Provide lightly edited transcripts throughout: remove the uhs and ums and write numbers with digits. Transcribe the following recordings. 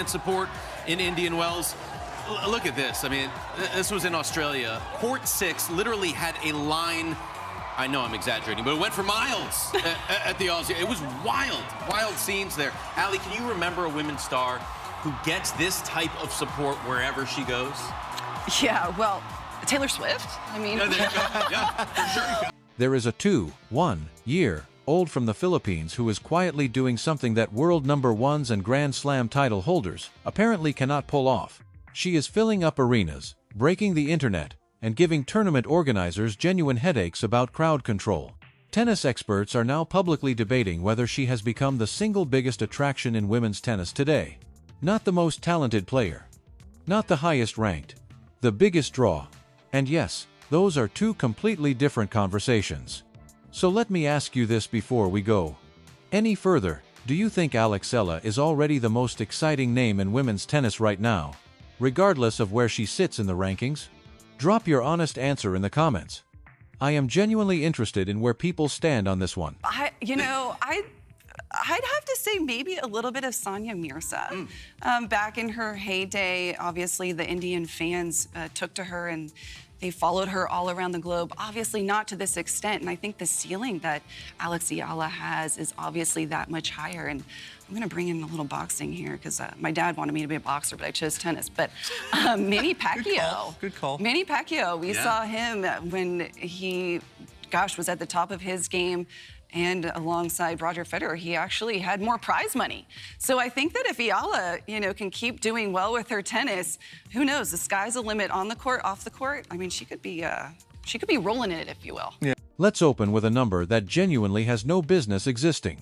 support in Indian Wells. Look at this. I mean, this was in Australia. Court 6 literally had a line. I know I'm exaggerating, but it went for miles at the Aussie. It was wild scenes there. Allie, can you remember a women's star who gets this type of support wherever she goes? Yeah, well, Taylor Swift. I mean, Yeah, there you go. Yeah, for sure. There is a 21-year-old from the Philippines who is quietly doing something that world number ones and Grand Slam title holders apparently cannot pull off. She is filling up arenas, breaking the internet, and giving tournament organizers genuine headaches about crowd control. Tennis experts are now publicly debating whether she has become the single biggest attraction in women's tennis today. Not the most talented player, not the highest ranked, the biggest draw. And yes, those are two completely different conversations. So let me ask you this before we go any further. Do you think Eala is already the most exciting name in women's tennis right now, regardless of where she sits in the rankings? Drop your honest answer in the comments. I am genuinely interested in where people stand on this one. I'd have to say maybe a little bit of Sania Mirza. Back in her heyday, obviously the Indian fans took to her and they followed her all around the globe, obviously not to this extent. And I think the ceiling that Eala has is obviously that much higher. And I'm gonna bring in a little boxing here because my dad wanted me to be a boxer, but I chose tennis. But Manny Pacquiao. Good call. Manny Pacquiao, we saw him when he, was at the top of his game. And alongside Roger Federer, he actually had more prize money. So I think that if Eala, can keep doing well with her tennis, who knows? The sky's the limit on the court, off the court. I mean, she could be rolling in it, if you will. Yeah. Let's open with a number that genuinely has no business existing.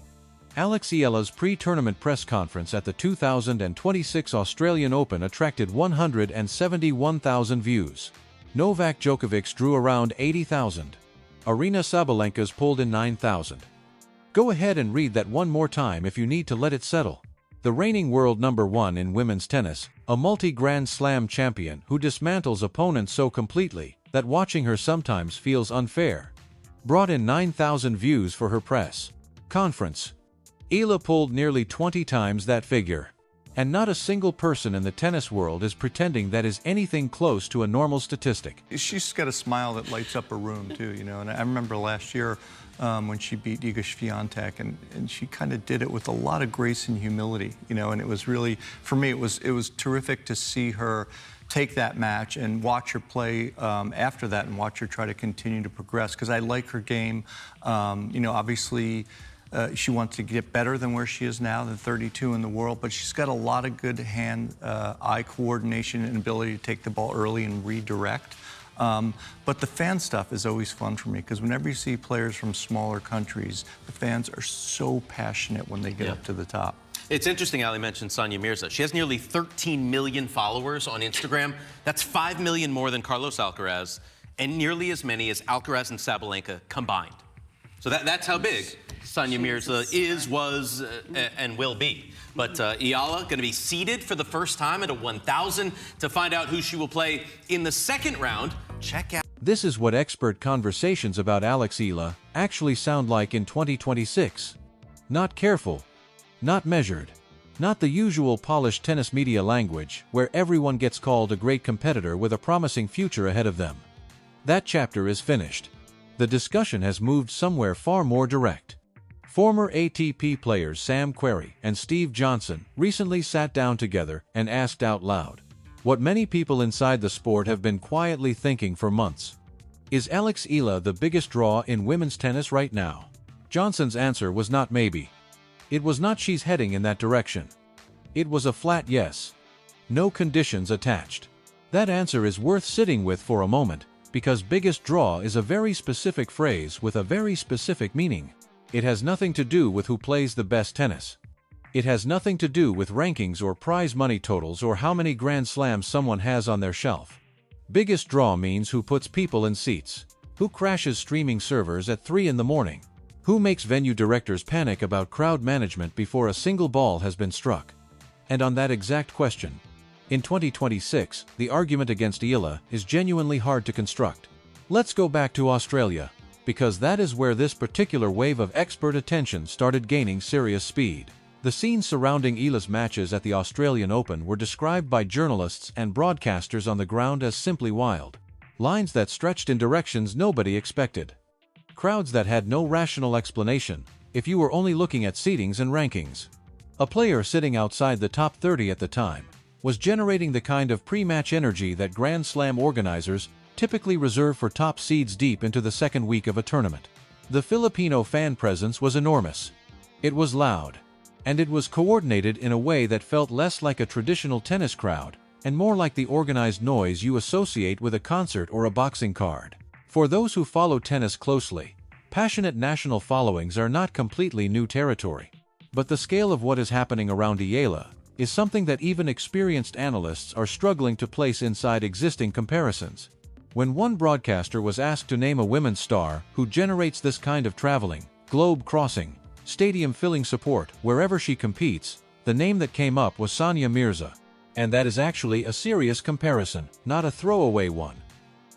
Eala's pre-tournament press conference at the 2026 Australian Open attracted 171,000 views. Novak Djokovic's drew around 80,000. Aryna Sabalenka's pulled in 9,000. Go ahead and read that one more time if you need to let it settle. The reigning world number one in women's tennis, a multi-Grand Slam champion who dismantles opponents so completely that watching her sometimes feels unfair, brought in 9,000 views for her press conference. Eala pulled nearly 20 times that figure. And not a single person in the tennis world is pretending that is anything close to a normal statistic. She's got a smile that lights up a room, too, And I remember last year when she beat Iga Swiatek, and she kind of did it with a lot of grace and humility, And it was really, for me, it was terrific to see her take that match and watch her play after that and watch her try to continue to progress, because I like her game. Obviously, she wants to get better than where she is now, than 32 in the world, but she's got a lot of good hand-eye coordination and ability to take the ball early and redirect. But the fan stuff is always fun for me, because whenever you see players from smaller countries, the fans are so passionate when they get up to the top. It's interesting, Ali mentioned Sania Mirza. She has nearly 13 million followers on Instagram. That's 5 million more than Carlos Alcaraz, and nearly as many as Alcaraz and Sabalenka combined. So that's how big Sania Mirza was, and will be. But Eala going to be seeded for the first time at a 1,000. To find out who she will play in the second round, check out. This is what expert conversations about Eala actually sound like in 2026. Not careful, not measured, not the usual polished tennis media language where everyone gets called a great competitor with a promising future ahead of them. That chapter is finished. The discussion has moved somewhere far more direct. Former ATP players Sam Querrey and Steve Johnson recently sat down together and asked out loud what many people inside the sport have been quietly thinking for months. Is Eala the biggest draw in women's tennis right now? Johnson's answer was not maybe. It was not she's heading in that direction. It was a flat yes. No conditions attached. That answer is worth sitting with for a moment, because biggest draw is a very specific phrase with a very specific meaning. It has nothing to do with who plays the best tennis. It has nothing to do with rankings or prize money totals or how many Grand Slams someone has on their shelf. Biggest draw means who puts people in seats, who crashes streaming servers at 3 in the morning, who makes venue directors panic about crowd management before a single ball has been struck. And on that exact question, in 2026, the argument against Eala is genuinely hard to construct. Let's go back to Australia, because that is where this particular wave of expert attention started gaining serious speed. The scenes surrounding Eala's matches at the Australian Open were described by journalists and broadcasters on the ground as simply wild. Lines that stretched in directions nobody expected. Crowds that had no rational explanation, if you were only looking at seedings and rankings. A player sitting outside the top 30 at the time was generating the kind of pre-match energy that Grand Slam organizers typically reserve for top seeds deep into the second week of a tournament. The Filipino fan presence was enormous. It was loud, and it was coordinated in a way that felt less like a traditional tennis crowd and more like the organized noise you associate with a concert or a boxing card. For those who follow tennis closely, passionate national followings are not completely new territory. But the scale of what is happening around Eala is something that even experienced analysts are struggling to place inside existing comparisons. When one broadcaster was asked to name a women's star who generates this kind of traveling, globe-crossing, stadium-filling support wherever she competes, the name that came up was Sania Mirza. And that is actually a serious comparison, not a throwaway one.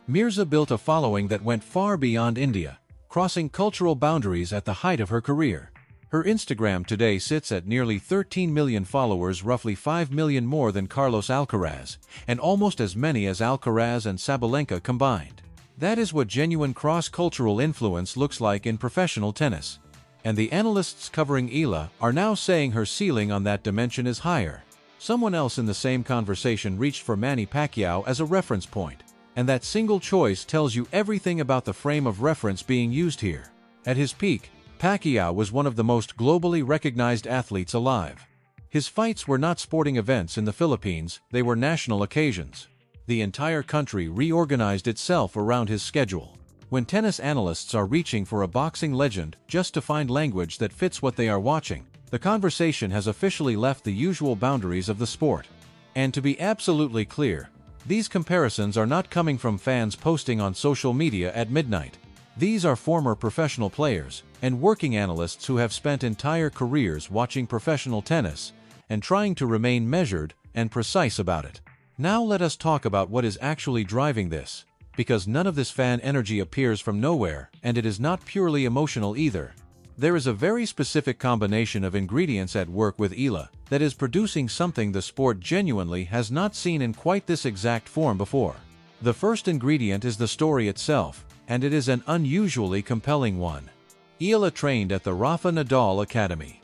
Mirza built a following that went far beyond India, crossing cultural boundaries at the height of her career. Her Instagram today sits at nearly 13 million followers, roughly 5 million more than Carlos Alcaraz, and almost as many as Alcaraz and Sabalenka combined. That is what genuine cross-cultural influence looks like in professional tennis. And the analysts covering Eala are now saying her ceiling on that dimension is higher. Someone else in the same conversation reached for Manny Pacquiao as a reference point, and that single choice tells you everything about the frame of reference being used here. At his peak, Pacquiao was one of the most globally recognized athletes alive. His fights were not sporting events in the Philippines, they were national occasions. The entire country reorganized itself around his schedule. When tennis analysts are reaching for a boxing legend just to find language that fits what they are watching, the conversation has officially left the usual boundaries of the sport. And to be absolutely clear, these comparisons are not coming from fans posting on social media at midnight. These are former professional players and working analysts who have spent entire careers watching professional tennis and trying to remain measured and precise about it. Now let us talk about what is actually driving this, because none of this fan energy appears from nowhere, and it is not purely emotional either. There is a very specific combination of ingredients at work with Eala that is producing something the sport genuinely has not seen in quite this exact form before. The first ingredient is the story itself, and it is an unusually compelling one. Eala trained at the Rafa Nadal Academy.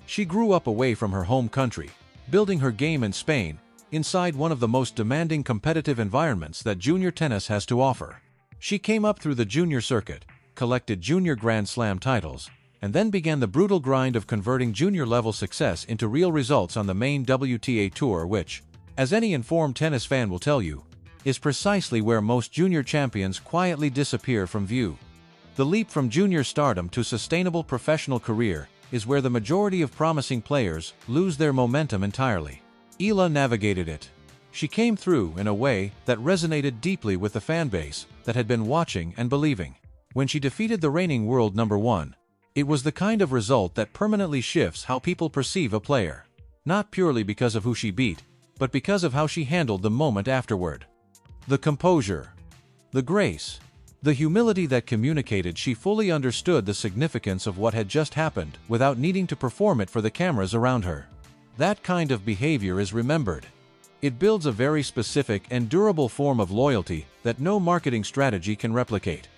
She grew up away from her home country, building her game in Spain, inside one of the most demanding competitive environments that junior tennis has to offer. She came up through the junior circuit, collected junior Grand Slam titles, and then began the brutal grind of converting junior-level success into real results on the main WTA Tour, which, as any informed tennis fan will tell you, is precisely where most junior champions quietly disappear from view. The leap from junior stardom to sustainable professional career is where the majority of promising players lose their momentum entirely. Eala navigated it. She came through in a way that resonated deeply with the fanbase that had been watching and believing. When she defeated the reigning world number one, it was the kind of result that permanently shifts how people perceive a player. Not purely because of who she beat, but because of how she handled the moment afterward. The composure, the grace, the humility that communicated she fully understood the significance of what had just happened without needing to perform it for the cameras around her. That kind of behavior is remembered. It builds a very specific and durable form of loyalty that no marketing strategy can replicate.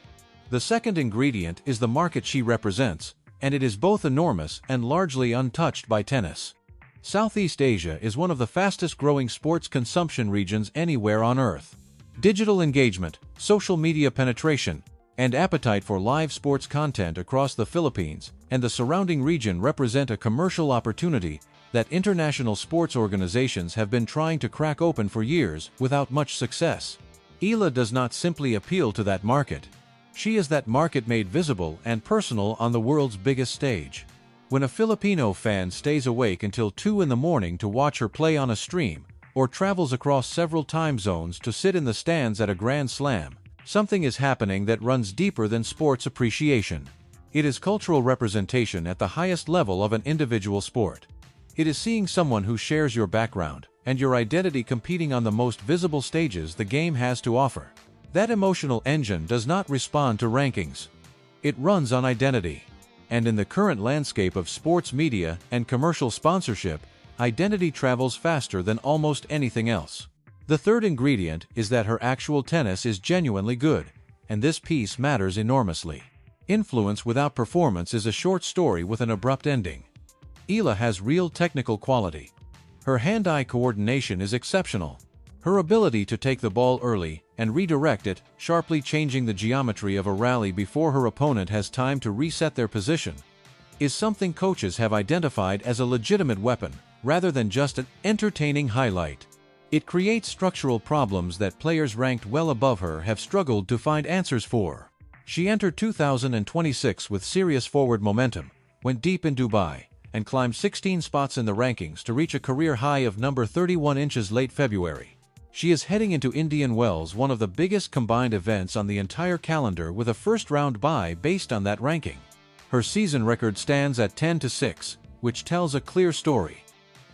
The second ingredient is the market she represents, and it is both enormous and largely untouched by tennis. Southeast Asia is one of the fastest-growing sports consumption regions anywhere on Earth. Digital engagement, social media penetration, and appetite for live sports content across the Philippines and the surrounding region represent a commercial opportunity that international sports organizations have been trying to crack open for years without much success. Eala does not simply appeal to that market. She is that market made visible and personal on the world's biggest stage. When a Filipino fan stays awake until 2 in the morning to watch her play on a stream, or travels across several time zones to sit in the stands at a Grand Slam, something is happening that runs deeper than sports appreciation. It is cultural representation at the highest level of an individual sport. It is seeing someone who shares your background and your identity competing on the most visible stages the game has to offer. That emotional engine does not respond to rankings. It runs on identity. And in the current landscape of sports media and commercial sponsorship, identity travels faster than almost anything else. The third ingredient is that her actual tennis is genuinely good, and this piece matters enormously. Influence without performance is a short story with an abrupt ending. Eala has real technical quality. Her hand-eye coordination is exceptional. Her ability to take the ball early and redirect it, sharply changing the geometry of a rally before her opponent has time to reset their position, is something coaches have identified as a legitimate weapon, rather than just an entertaining highlight. It creates structural problems that players ranked well above her have struggled to find answers for. She entered 2026 with serious forward momentum, went deep in Dubai, and climbed 16 spots in the rankings to reach a career high of number 31 inches late February. She is heading into Indian Wells, one of the biggest combined events on the entire calendar, with a first-round bye based on that ranking. Her season record stands at 10-6, which tells a clear story.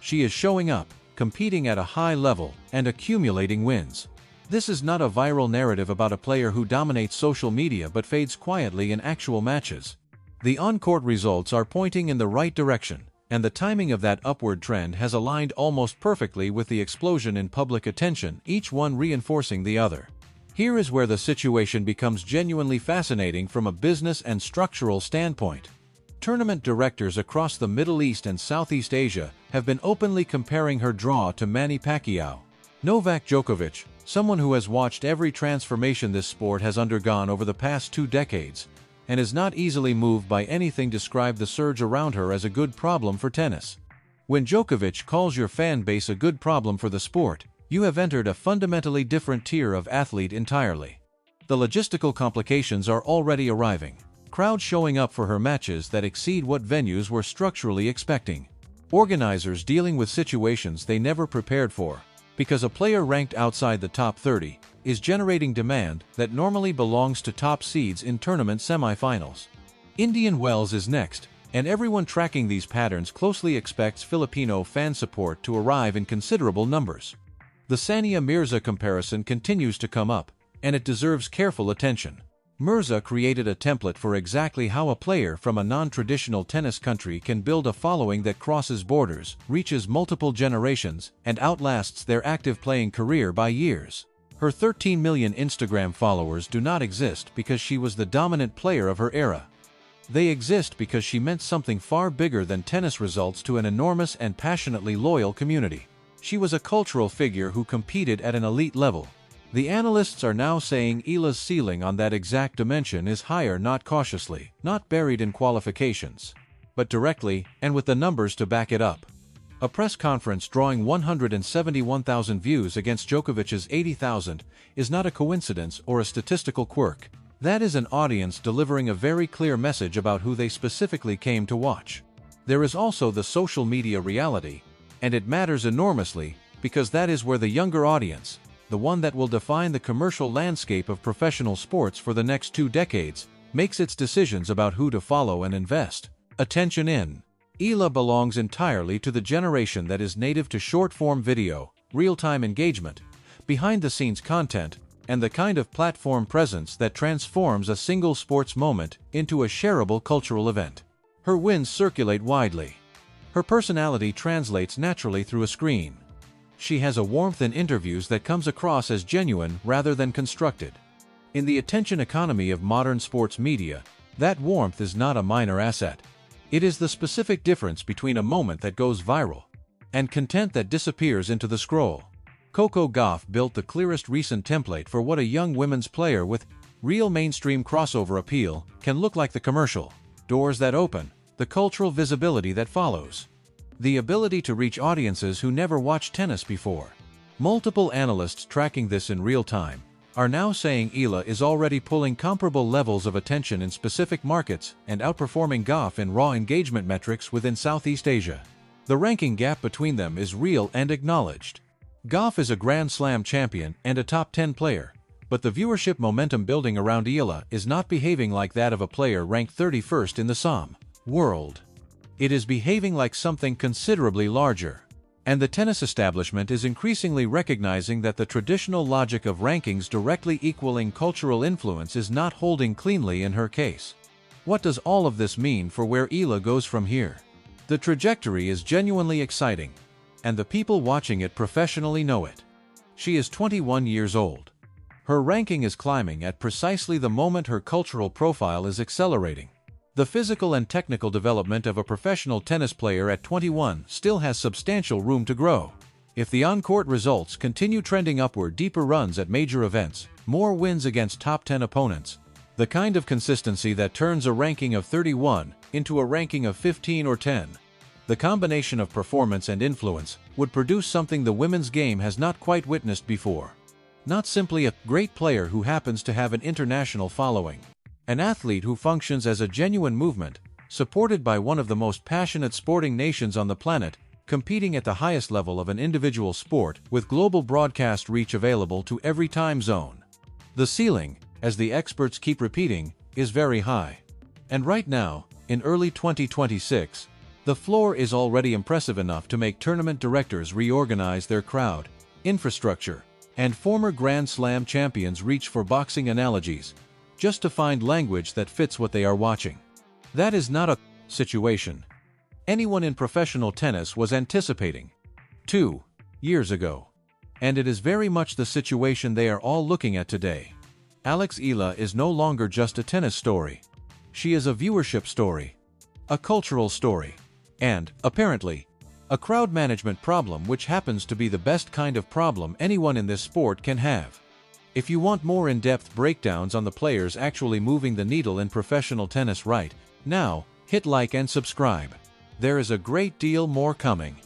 She is showing up, competing at a high level, and accumulating wins. This is not a viral narrative about a player who dominates social media but fades quietly in actual matches. The on-court results are pointing in the right direction, and the timing of that upward trend has aligned almost perfectly with the explosion in public attention, each one reinforcing the other. Here is where the situation becomes genuinely fascinating from a business and structural standpoint. Tournament directors across the Middle East and Southeast Asia have been openly comparing her draw to Manny Pacquiao. Novak Djokovic, someone who has watched every transformation this sport has undergone over the past 2 decades, and is not easily moved by anything, described the surge around her as a good problem for tennis. When Djokovic calls your fan base a good problem for the sport, you have entered a fundamentally different tier of athlete entirely. The logistical complications are already arriving. Crowds showing up for her matches that exceed what venues were structurally expecting. Organizers dealing with situations they never prepared for, because a player ranked outside the top 30 is generating demand that normally belongs to top seeds in tournament semifinals. Indian Wells is next, and everyone tracking these patterns closely expects Filipino fan support to arrive in considerable numbers. The Sania Mirza comparison continues to come up, and it deserves careful attention. Mirza created a template for exactly how a player from a non-traditional tennis country can build a following that crosses borders, reaches multiple generations, and outlasts their active playing career by years. Her 13 million Instagram followers do not exist because she was the dominant player of her era. They exist because she meant something far bigger than tennis results to an enormous and passionately loyal community. She was a cultural figure who competed at an elite level. The analysts are now saying Eala's ceiling on that exact dimension is higher, not cautiously, not buried in qualifications, but directly, and with the numbers to back it up. A press conference drawing 171,000 views against Djokovic's 80,000 is not a coincidence or a statistical quirk. That is an audience delivering a very clear message about who they specifically came to watch. There is also the social media reality, and it matters enormously because that is where the younger audience, the one that will define the commercial landscape of professional sports for the next 2 decades, makes its decisions about who to follow and invest attention in. Eala belongs entirely to the generation that is native to short-form video, real-time engagement, behind-the-scenes content, and the kind of platform presence that transforms a single sports moment into a shareable cultural event. Her wins circulate widely. Her personality translates naturally through a screen. She has a warmth in interviews that comes across as genuine rather than constructed. In the attention economy of modern sports media, that warmth is not a minor asset. It is the specific difference between a moment that goes viral and content that disappears into the scroll. Coco Gauff built the clearest recent template for what a young women's player with real mainstream crossover appeal can look like: the commercial doors that open, the cultural visibility that follows, the ability to reach audiences who never watched tennis before. Multiple analysts tracking this in real time are now saying Eala is already pulling comparable levels of attention in specific markets and outperforming Gauff in raw engagement metrics within Southeast Asia. The ranking gap between them is real and acknowledged. Gauff is a Grand Slam champion and a top 10 player, but the viewership momentum building around Eala is not behaving like that of a player ranked 31st in the SOM world. It is behaving like something considerably larger. And the tennis establishment is increasingly recognizing that the traditional logic of rankings directly equaling cultural influence is not holding cleanly in her case. What does all of this mean for where Eala goes from here? The trajectory is genuinely exciting, and the people watching it professionally know it. She is 21 years old. Her ranking is climbing at precisely the moment her cultural profile is accelerating. The physical and technical development of a professional tennis player at 21 still has substantial room to grow. If the on-court results continue trending upward, deeper runs at major events, more wins against top 10 opponents, the kind of consistency that turns a ranking of 31 into a ranking of 15 or 10, the combination of performance and influence would produce something the women's game has not quite witnessed before. Not simply a great player who happens to have an international following. An athlete who functions as a genuine movement, supported by one of the most passionate sporting nations on the planet, competing at the highest level of an individual sport with global broadcast reach available to every time zone. The ceiling, as the experts keep repeating, is very high. And right now, in early 2026, the floor is already impressive enough to make tournament directors reorganize their crowd, infrastructure, and former Grand Slam champions reach for boxing analogies, just to find language that fits what they are watching. That is not a situation anyone in professional tennis was anticipating 2 years ago. And it is very much the situation they are all looking at today. Eala is no longer just a tennis story. She is a viewership story, a cultural story, and, apparently, a crowd management problem, which happens to be the best kind of problem anyone in this sport can have. If you want more in-depth breakdowns on the players actually moving the needle in professional tennis right now, hit like and subscribe. There is a great deal more coming.